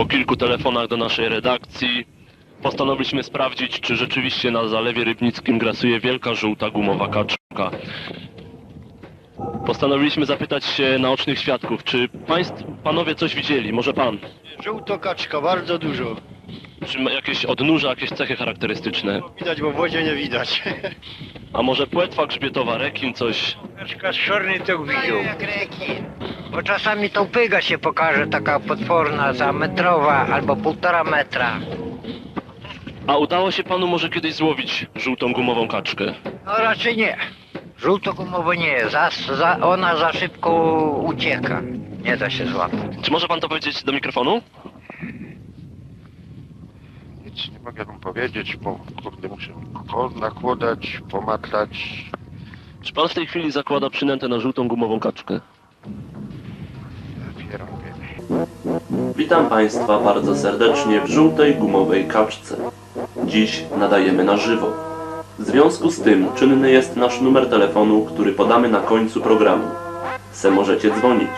Po kilku telefonach do naszej redakcji postanowiliśmy sprawdzić, czy rzeczywiście na Zalewie Rybnickim grasuje wielka żółta gumowa kaczka. Postanowiliśmy zapytać się naocznych świadków, czy panowie coś widzieli? Może pan? Żółtokaczka, bardzo dużo. Czy ma jakieś odnóża, jakieś cechy charakterystyczne? Widać, bo w wodzie nie widać. A może płetwa grzbietowa, rekin, coś? Kaczka z czarny to widział. Bo czasami to pyga się pokaże, taka potworna, za metrowa albo 1,5 metra. A udało się panu może kiedyś złowić żółtą gumową kaczkę? No raczej nie. Żółtogumowo nie, ona za szybko ucieka. Nie da się złapać. Czy może pan to powiedzieć do mikrofonu? Nic nie mogę wam powiedzieć, bo kurde muszę nakładać, pomatać. Czy pan w tej chwili zakłada przynętę na żółtą gumową kaczkę? Dopiero mówię. Witam Państwa bardzo serdecznie w żółtej gumowej kaczce. Dziś nadajemy na żywo. W związku z tym czynny jest nasz numer telefonu, który podamy na końcu programu. Se możecie dzwonić.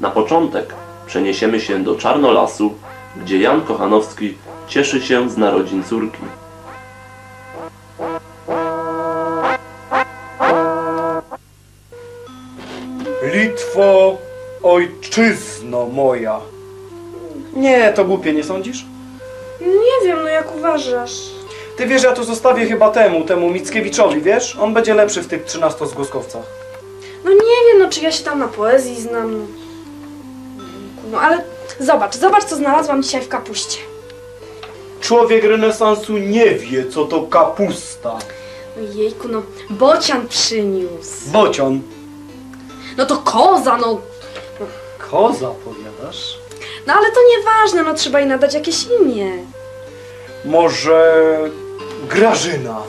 Na początek przeniesiemy się do Czarnolasu, gdzie Jan Kochanowski cieszy się z narodzin córki. Litwo, ojczyzno moja. Nie, to głupie, nie sądzisz? Nie wiem, no jak uważasz? Ty wiesz, ja to zostawię chyba temu Mickiewiczowi, wiesz? On będzie lepszy w tych 13 zgłoskowcach. No nie wiem, no czy ja się tam na poezji znam. No ale zobacz co znalazłam dzisiaj w kapuście. Człowiek renesansu nie wie, co to kapusta. No jejku, no bocian przyniósł. Bocian. No to koza, no. Koza, powiadasz? No ale to nieważne, no trzeba jej nadać jakieś imię. Może Grażyna.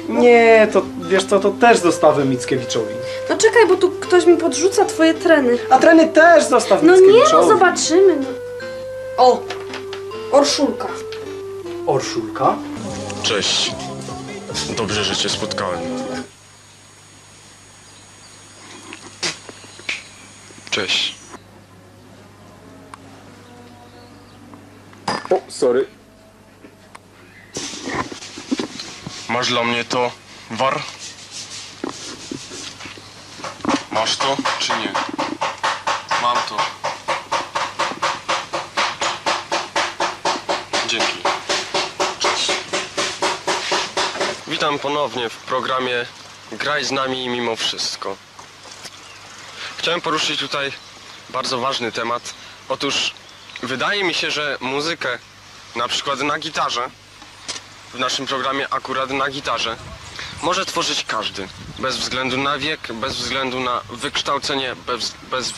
Nie, to wiesz co, to też zostawię Mickiewiczowi. No czekaj, bo tu ktoś mi podrzuca twoje treny. A treny też zostaw No nie, Mickiewiczowi. no zobaczymy, no. O! Orszulka. Orszulka? Cześć. Dobrze, że cię spotkałem. Cześć. O, sorry. Masz dla mnie to, war? Masz to, czy nie? Mam to. Dzięki. Cześć. Witam ponownie w programie Graj z nami mimo wszystko. Chciałem poruszyć tutaj bardzo ważny temat. Otóż wydaje mi się, że muzykę, na przykład na gitarze, w naszym programie akurat na gitarze, może tworzyć każdy. Bez względu na wiek, bez względu na wykształcenie, bez...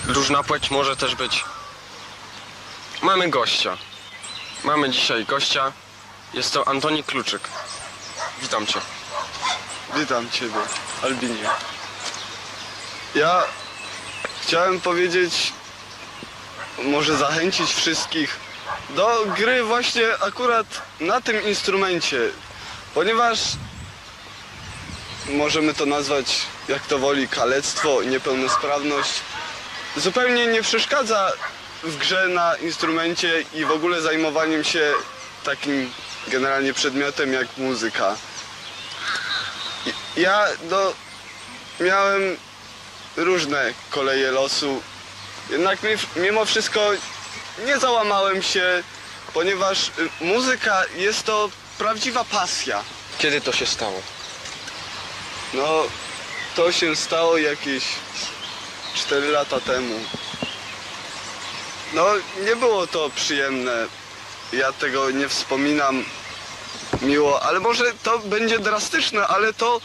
Różna płeć może też być. Mamy gościa. Mamy dzisiaj gościa. Jest to Antoni Kluczyk. Witam cię. Witam Ciebie, Albinie. Ja chciałem powiedzieć, może zachęcić wszystkich do gry właśnie akurat na tym instrumencie, ponieważ możemy to nazwać jak to woli kalectwo, niepełnosprawność. Zupełnie nie przeszkadza w grze na instrumencie i w ogóle zajmowaniem się takim generalnie przedmiotem jak muzyka. Ja miałem różne koleje losu, jednak mimo wszystko nie załamałem się, ponieważ muzyka jest to prawdziwa pasja. Kiedy to się stało? No, to się stało jakieś 4 lata temu. No, nie było to przyjemne. Ja tego nie wspominam miło, ale może to będzie drastyczne, ale to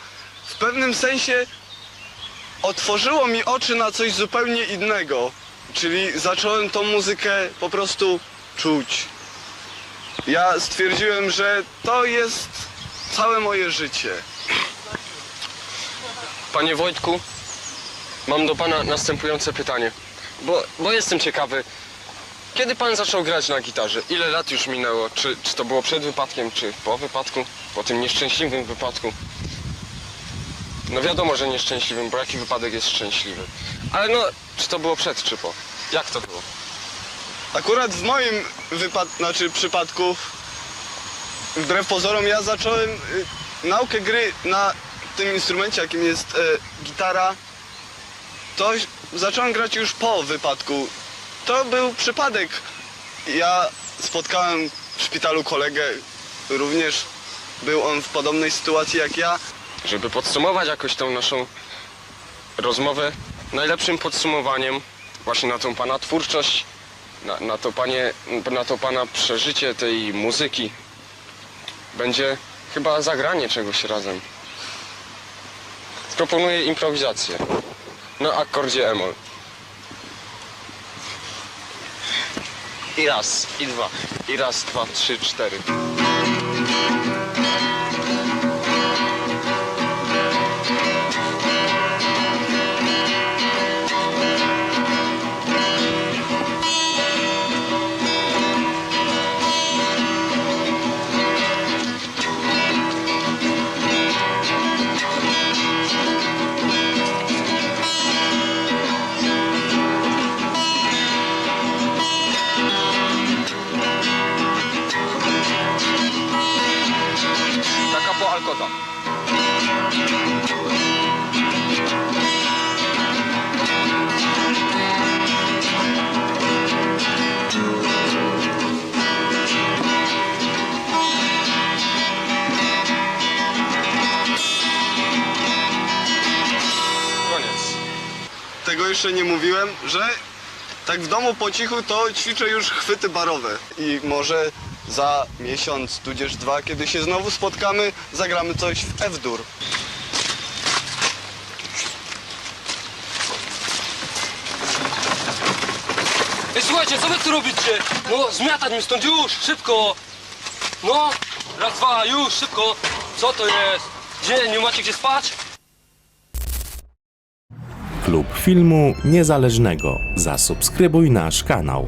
w pewnym sensie otworzyło mi oczy na coś zupełnie innego. Czyli zacząłem tą muzykę po prostu czuć. Ja stwierdziłem, że to jest całe moje życie. Panie Wojtku, mam do pana następujące pytanie. Bo jestem ciekawy, kiedy pan zaczął grać na gitarze? Ile lat już minęło? Czy to było przed wypadkiem, czy po wypadku? Po tym nieszczęśliwym wypadku? No wiadomo, że nieszczęśliwym, bo jaki wypadek jest szczęśliwy. Ale no, czy to było przed, czy po? Jak to było? Akurat w moim przypadku, wbrew pozorom, ja zacząłem naukę gry na tym instrumencie, jakim jest gitara. To zacząłem grać już po wypadku. To był przypadek. Ja spotkałem w szpitalu kolegę, również był on w podobnej sytuacji jak ja. Żeby podsumować jakoś tą naszą rozmowę, najlepszym podsumowaniem właśnie na tą pana twórczość, na to pana przeżycie tej muzyki będzie chyba zagranie czegoś razem. Proponuję improwizację na akordzie e-moll. I raz, i dwa, i raz, dwa, trzy, cztery. Taka po Alcota. Koniec. Tego jeszcze nie mówiłem, że tak w domu po cichu to ćwiczę już chwyty barowe. I może za miesiąc, tudzież dwa, kiedy się znowu spotkamy, zagramy coś w F-dur. Ej, słuchajcie, co wy tu robicie? No, zmiatać mi stąd już, szybko! No, raz, dwa, już, szybko! Co to jest? Gdzie, nie macie gdzie spać? Klub Filmu Niezależnego. Zasubskrybuj nasz kanał.